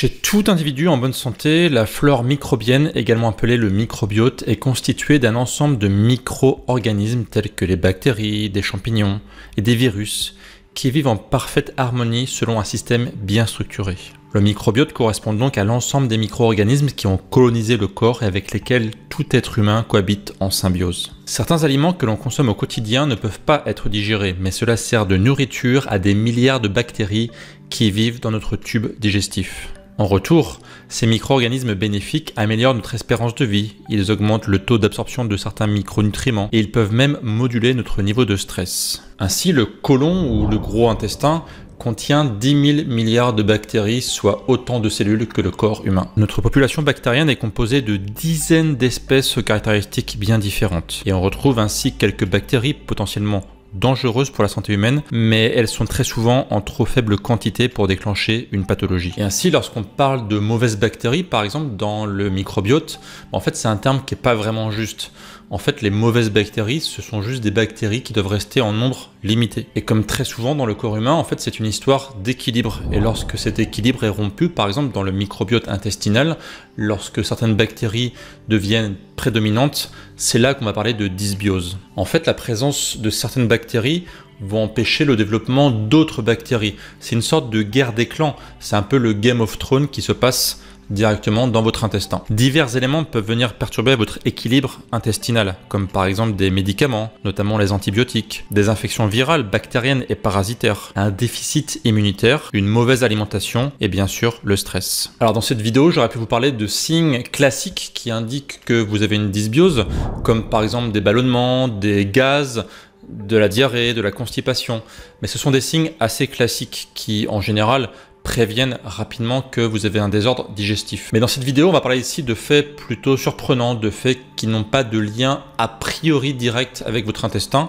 Chez tout individu en bonne santé, la flore microbienne, également appelée le microbiote, est constituée d'un ensemble de micro-organismes tels que les bactéries, des champignons et des virus qui vivent en parfaite harmonie selon un système bien structuré. Le microbiote correspond donc à l'ensemble des micro-organismes qui ont colonisé le corps et avec lesquels tout être humain cohabite en symbiose. Certains aliments que l'on consomme au quotidien ne peuvent pas être digérés, mais cela sert de nourriture à des milliards de bactéries qui vivent dans notre tube digestif. En retour, ces micro-organismes bénéfiques améliorent notre espérance de vie, ils augmentent le taux d'absorption de certains micronutriments et ils peuvent même moduler notre niveau de stress. Ainsi, le côlon ou le gros intestin contient 10 000 milliards de bactéries, soit autant de cellules que le corps humain. Notre population bactérienne est composée de dizaines d'espèces aux caractéristiques bien différentes. Et on retrouve ainsi quelques bactéries potentiellement dangereuses pour la santé humaine, mais elles sont très souvent en trop faible quantité pour déclencher une pathologie. Et ainsi, lorsqu'on parle de mauvaises bactéries, par exemple, dans le microbiote, en fait, c'est un terme qui n'est pas vraiment juste. En fait, les mauvaises bactéries, ce sont juste des bactéries qui doivent rester en nombre limité. Et comme très souvent dans le corps humain, en fait, c'est une histoire d'équilibre. Et lorsque cet équilibre est rompu, par exemple dans le microbiote intestinal, lorsque certaines bactéries deviennent prédominantes, c'est là qu'on va parler de dysbiose. En fait, la présence de certaines bactéries vont empêcher le développement d'autres bactéries. C'est une sorte de guerre des clans. C'est un peu le Game of Thrones qui se passe directement dans votre intestin. Divers éléments peuvent venir perturber votre équilibre intestinal, comme par exemple des médicaments, notamment les antibiotiques, des infections virales, bactériennes et parasitaires, un déficit immunitaire, une mauvaise alimentation et bien sûr le stress. Alors dans cette vidéo, j'aurais pu vous parler de signes classiques qui indiquent que vous avez une dysbiose, comme par exemple des ballonnements, des gaz, de la diarrhée, de la constipation. Mais ce sont des signes assez classiques qui, en général, préviennent rapidement que vous avez un désordre digestif. Mais dans cette vidéo, on va parler ici de faits plutôt surprenants, de faits qui n'ont pas de lien a priori direct avec votre intestin,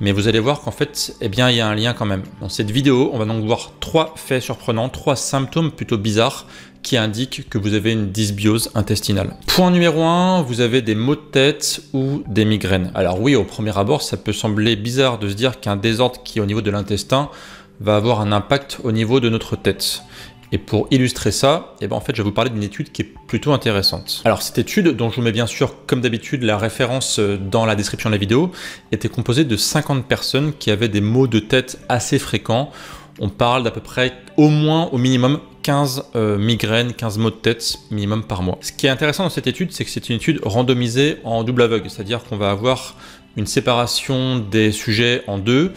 mais vous allez voir qu'en fait, eh bien, il y a un lien quand même. Dans cette vidéo, on va donc voir 3 faits surprenants, 3 symptômes plutôt bizarres qui indiquent que vous avez une dysbiose intestinale. Point numéro 1, vous avez des maux de tête ou des migraines. Alors oui, au premier abord, ça peut sembler bizarre de se dire qu'un désordre qui est au niveau de l'intestin va avoir un impact au niveau de notre tête. Et pour illustrer ça, en fait, je vais vous parler d'une étude qui est plutôt intéressante. Alors cette étude, dont je vous mets bien sûr, comme d'habitude, la référence dans la description de la vidéo, était composée de 50 personnes qui avaient des maux de tête assez fréquents. On parle d'à peu près au minimum 15 migraines, 15 maux de tête minimum par mois. Ce qui est intéressant dans cette étude, c'est que c'est une étude randomisée en double aveugle, c'est-à-dire qu'on va avoir une séparation des sujets en deux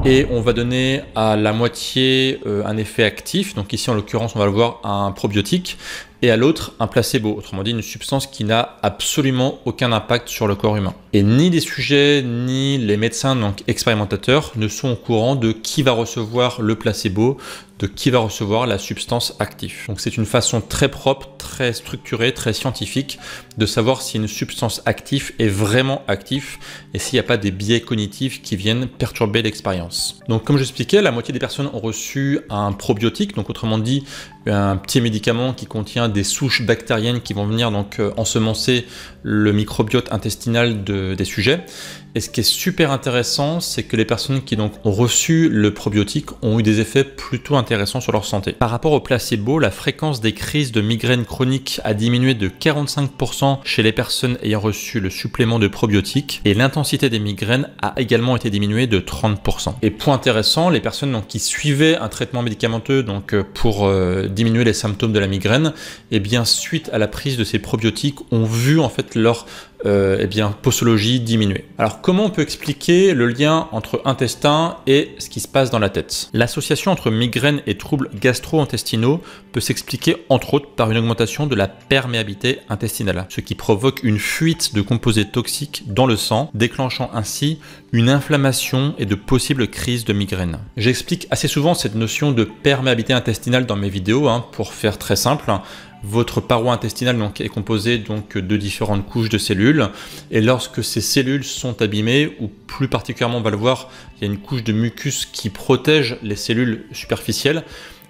et on va donner à la moitié un effet actif, donc ici en l'occurrence on va le voir un probiotique, et à l'autre un placebo, autrement dit une substance qui n'a absolument aucun impact sur le corps humain. Et ni les sujets ni les médecins donc expérimentateurs ne sont au courant de qui va recevoir le placebo, de qui va recevoir la substance active. Donc c'est une façon très propre, très structurée, très scientifique de savoir si une substance active est vraiment active et s'il n'y a pas des biais cognitifs qui viennent perturber l'expérience. Donc comme j'expliquais, la moitié des personnes ont reçu un probiotique, donc autrement dit un petit médicament qui contient des souches bactériennes qui vont venir donc ensemencer le microbiote intestinal des sujets. Et ce qui est super intéressant, c'est que les personnes qui donc ont reçu le probiotique ont eu des effets plutôt intéressants sur leur santé. Par rapport au placebo, la fréquence des crises de migraine chronique a diminué de 45% chez les personnes ayant reçu le supplément de probiotique et l'intensité des migraines a également été diminuée de 30%. Et point intéressant, les personnes donc, qui suivaient un traitement médicamenteux donc, pour diminuer les symptômes de la migraine, et bien suite à la prise de ces probiotiques, ont vu en fait leur posologie diminuer. Alors comment on peut expliquer le lien entre intestin et ce qui se passe dans la tête? L'association entre migraine et troubles gastro-intestinaux peut s'expliquer entre autres par une augmentation de la perméabilité intestinale, ce qui provoque une fuite de composés toxiques dans le sang, déclenchant ainsi une inflammation et de possibles crises de migraine. J'explique assez souvent cette notion de perméabilité intestinale dans mes vidéos, pour faire très simple. Votre paroi intestinale donc, est composée donc, de différentes couches de cellules et lorsque ces cellules sont abîmées, ou plus particulièrement on va le voir, il y a une couche de mucus qui protège les cellules superficielles,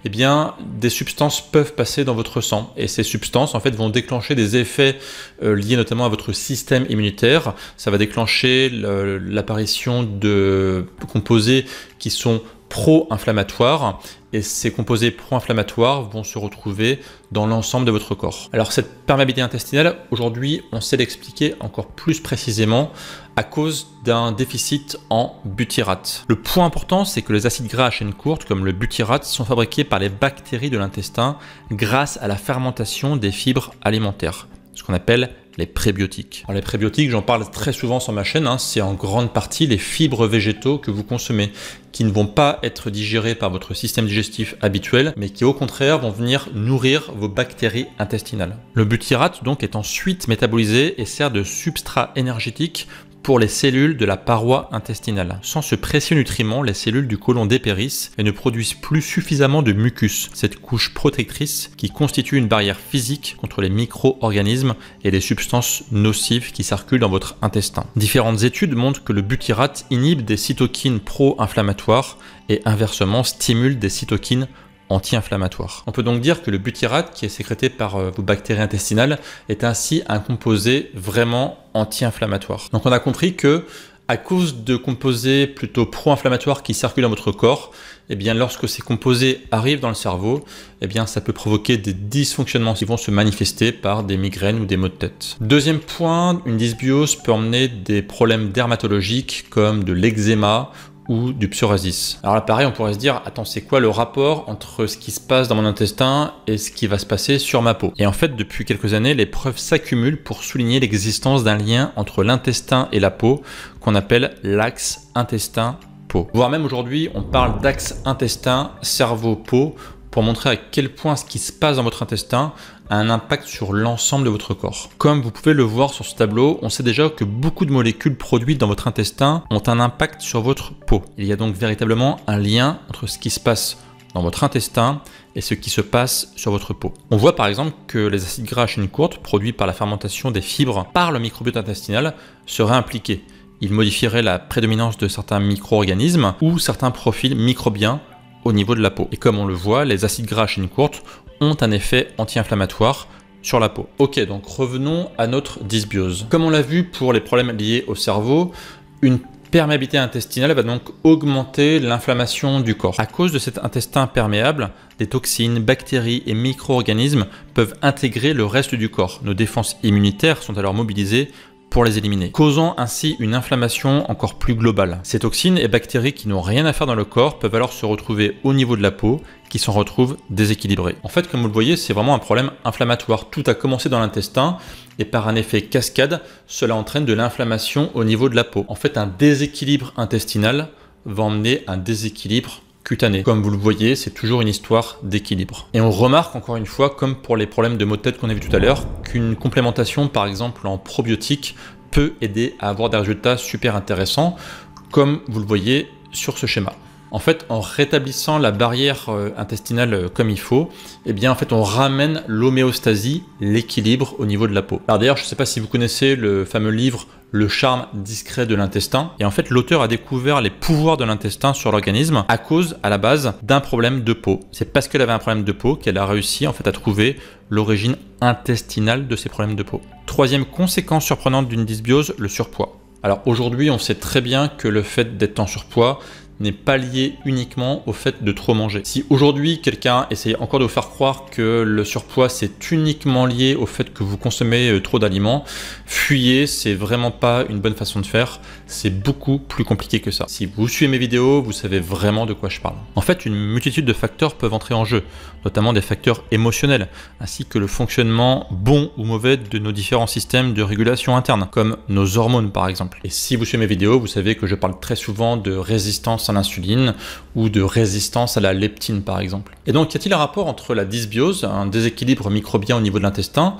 eh bien, des substances peuvent passer dans votre sang et ces substances en fait vont déclencher des effets liés notamment à votre système immunitaire. Ça va déclencher l'apparition de composés qui sont pro-inflammatoires et ces composés pro-inflammatoires vont se retrouver dans l'ensemble de votre corps. Alors cette perméabilité intestinale, aujourd'hui, on sait l'expliquer encore plus précisément à cause d'un déficit en butyrate. Le point important, c'est que les acides gras à chaîne courte, comme le butyrate, sont fabriqués par les bactéries de l'intestin grâce à la fermentation des fibres alimentaires, ce qu'on appelle les prébiotiques. Alors les prébiotiques, j'en parle très souvent sur ma chaîne, c'est en grande partie les fibres végétaux que vous consommez, qui ne vont pas être digérés par votre système digestif habituel, mais qui au contraire vont venir nourrir vos bactéries intestinales. Le butyrate donc est ensuite métabolisé et sert de substrat énergétique pour les cellules de la paroi intestinale. Sans ce précieux nutriment, les cellules du côlon dépérissent et ne produisent plus suffisamment de mucus, cette couche protectrice qui constitue une barrière physique contre les micro-organismes et les substances nocives qui circulent dans votre intestin. Différentes études montrent que le butyrate inhibe des cytokines pro-inflammatoires et inversement stimule des cytokines anti-inflammatoire. On peut donc dire que le butyrate, qui est sécrété par vos bactéries intestinales, est ainsi un composé vraiment anti-inflammatoire. Donc on a compris que à cause de composés plutôt pro-inflammatoires qui circulent dans votre corps, lorsque ces composés arrivent dans le cerveau, ça peut provoquer des dysfonctionnements qui vont se manifester par des migraines ou des maux de tête. Deuxième point, une dysbiose peut emmener des problèmes dermatologiques comme de l'eczéma ou du psoriasis. Alors là, pareil, on pourrait se dire, attends, c'est quoi le rapport entre ce qui se passe dans mon intestin et ce qui va se passer sur ma peau? Et en fait, depuis quelques années, les preuves s'accumulent pour souligner l'existence d'un lien entre l'intestin et la peau, qu'on appelle l'axe intestin-peau. Voire même aujourd'hui, on parle d'axe intestin-cerveau-peau pour montrer à quel point ce qui se passe dans votre intestin a un impact sur l'ensemble de votre corps. Comme vous pouvez le voir sur ce tableau, on sait déjà que beaucoup de molécules produites dans votre intestin ont un impact sur votre peau. Il y a donc véritablement un lien entre ce qui se passe dans votre intestin et ce qui se passe sur votre peau. On voit par exemple que les acides gras à chaîne courte produits par la fermentation des fibres par le microbiote intestinal seraient impliqués. Ils modifieraient la prédominance de certains micro-organismes ou certains profils microbiens au niveau de la peau. Et comme on le voit, les acides gras à chaîne courte ont un effet anti-inflammatoire sur la peau. Ok, donc revenons à notre dysbiose. Comme on l'a vu pour les problèmes liés au cerveau, une perméabilité intestinale va donc augmenter l'inflammation du corps. À cause de cet intestin perméable, des toxines, bactéries et micro-organismes peuvent intégrer le reste du corps. Nos défenses immunitaires sont alors mobilisées pour les éliminer, causant ainsi une inflammation encore plus globale. Ces toxines et bactéries qui n'ont rien à faire dans le corps peuvent alors se retrouver au niveau de la peau, qui s'en retrouvent déséquilibrées. En fait, comme vous le voyez, c'est vraiment un problème inflammatoire. Tout a commencé dans l'intestin et par un effet cascade, cela entraîne de l'inflammation au niveau de la peau. En fait, un déséquilibre intestinal va emmener un déséquilibre cutané. Comme vous le voyez, c'est toujours une histoire d'équilibre. Et on remarque encore une fois, comme pour les problèmes de maux de tête qu'on a vu tout à l'heure, qu'une complémentation par exemple en probiotiques peut aider à avoir des résultats super intéressants, comme vous le voyez sur ce schéma. En fait, en rétablissant la barrière intestinale comme il faut, en fait, on ramène l'homéostasie, l'équilibre au niveau de la peau. Alors d'ailleurs, je ne sais pas si vous connaissez le fameux livre Le charme discret de l'intestin. Et en fait, l'auteur a découvert les pouvoirs de l'intestin sur l'organisme à cause, à la base, d'un problème de peau. C'est parce qu'elle avait un problème de peau qu'elle a réussi en fait à trouver l'origine intestinale de ces problèmes de peau. Troisième conséquence surprenante d'une dysbiose, le surpoids. Alors aujourd'hui, on sait très bien que le fait d'être en surpoids n'est pas lié uniquement au fait de trop manger. Si aujourd'hui quelqu'un essaye encore de vous faire croire que le surpoids c'est uniquement lié au fait que vous consommez trop d'aliments, fuyez, c'est vraiment pas une bonne façon de faire, c'est beaucoup plus compliqué que ça. Si vous suivez mes vidéos, vous savez vraiment de quoi je parle. En fait, une multitude de facteurs peuvent entrer en jeu, notamment des facteurs émotionnels, ainsi que le fonctionnement bon ou mauvais de nos différents systèmes de régulation interne, comme nos hormones par exemple. Et si vous suivez mes vidéos, vous savez que je parle très souvent de résistance à l'insuline ou de résistance à la leptine par exemple. Et donc, y a-t-il un rapport entre la dysbiose, un déséquilibre microbien au niveau de l'intestin,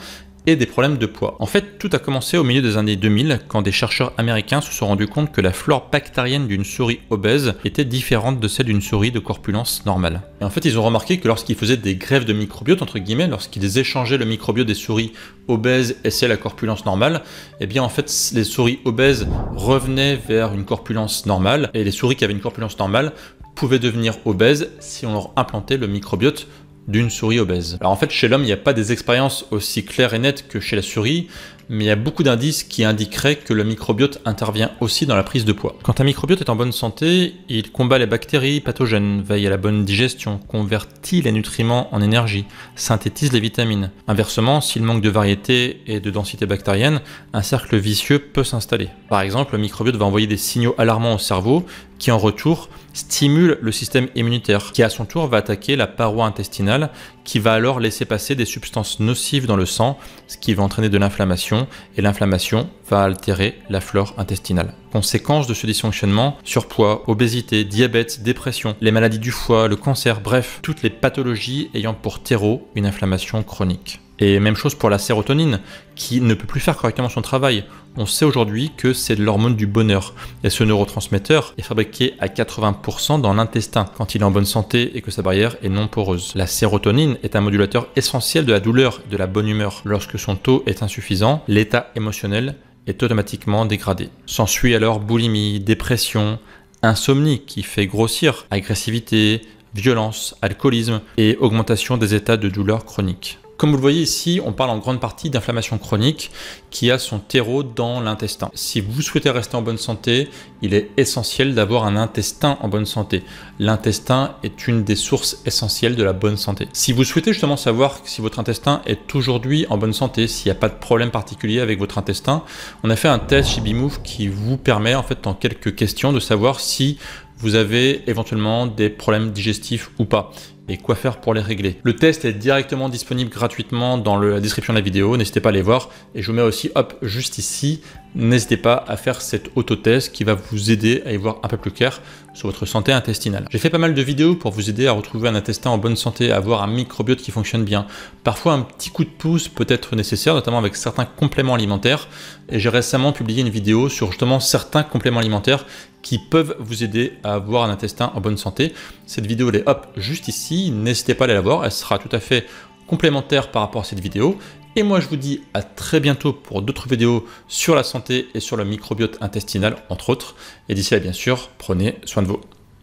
et des problèmes de poids? En fait, tout a commencé au milieu des années 2000 quand des chercheurs américains se sont rendus compte que la flore bactérienne d'une souris obèse était différente de celle d'une souris de corpulence normale. Et en fait, ils ont remarqué que lorsqu'ils faisaient des greffes de microbiote, entre guillemets, lorsqu'ils échangeaient le microbiote des souris obèses et celle à corpulence normale, en fait, les souris obèses revenaient vers une corpulence normale et les souris qui avaient une corpulence normale pouvaient devenir obèses si on leur implantait le microbiote d'une souris obèse. Alors en fait, chez l'homme, il n'y a pas des expériences aussi claires et nettes que chez la souris, mais il y a beaucoup d'indices qui indiqueraient que le microbiote intervient aussi dans la prise de poids. Quand un microbiote est en bonne santé, il combat les bactéries pathogènes, veille à la bonne digestion, convertit les nutriments en énergie, synthétise les vitamines. Inversement, s'il manque de variété et de densité bactérienne, un cercle vicieux peut s'installer. Par exemple, le microbiote va envoyer des signaux alarmants au cerveau qui en retour stimule le système immunitaire, qui à son tour va attaquer la paroi intestinale, qui va alors laisser passer des substances nocives dans le sang, ce qui va entraîner de l'inflammation, et l'inflammation va altérer la flore intestinale. Conséquence de ce dysfonctionnement, surpoids, obésité, diabète, dépression, les maladies du foie, le cancer, bref, toutes les pathologies ayant pour terreau une inflammation chronique. Et même chose pour la sérotonine, qui ne peut plus faire correctement son travail. On sait aujourd'hui que c'est l'hormone du bonheur. Et ce neurotransmetteur est fabriqué à 80% dans l'intestin, quand il est en bonne santé et que sa barrière est non poreuse. La sérotonine est un modulateur essentiel de la douleur, de la bonne humeur. Lorsque son taux est insuffisant, l'état émotionnel est automatiquement dégradé. S'ensuit alors boulimie, dépression, insomnie qui fait grossir, agressivité, violence, alcoolisme et augmentation des états de douleur chronique. Comme vous le voyez ici, on parle en grande partie d'inflammation chronique qui a son terreau dans l'intestin. Si vous souhaitez rester en bonne santé, il est essentiel d'avoir un intestin en bonne santé. L'intestin est une des sources essentielles de la bonne santé. Si vous souhaitez justement savoir si votre intestin est aujourd'hui en bonne santé, s'il n'y a pas de problème particulier avec votre intestin, on a fait un test chez Bimove qui vous permet en fait en quelques questions de savoir si vous avez éventuellement des problèmes digestifs ou pas, et quoi faire pour les régler. Le test est directement disponible gratuitement dans la description de la vidéo, n'hésitez pas à aller voir, et je vous mets aussi, hop, juste ici, n'hésitez pas à faire cet autotest qui va vous aider à y voir un peu plus clair sur votre santé intestinale. J'ai fait pas mal de vidéos pour vous aider à retrouver un intestin en bonne santé, à avoir un microbiote qui fonctionne bien. Parfois, un petit coup de pouce peut être nécessaire, notamment avec certains compléments alimentaires, et j'ai récemment publié une vidéo sur justement certains compléments alimentaires qui peuvent vous aider à avoir un intestin en bonne santé. Cette vidéo, elle est hop, juste ici, n'hésitez pas à aller la voir, elle sera tout à fait complémentaire par rapport à cette vidéo. Et moi, je vous dis à très bientôt pour d'autres vidéos sur la santé et sur le microbiote intestinal, entre autres. Et d'ici là, bien sûr, prenez soin de vous.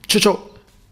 Ciao, ciao!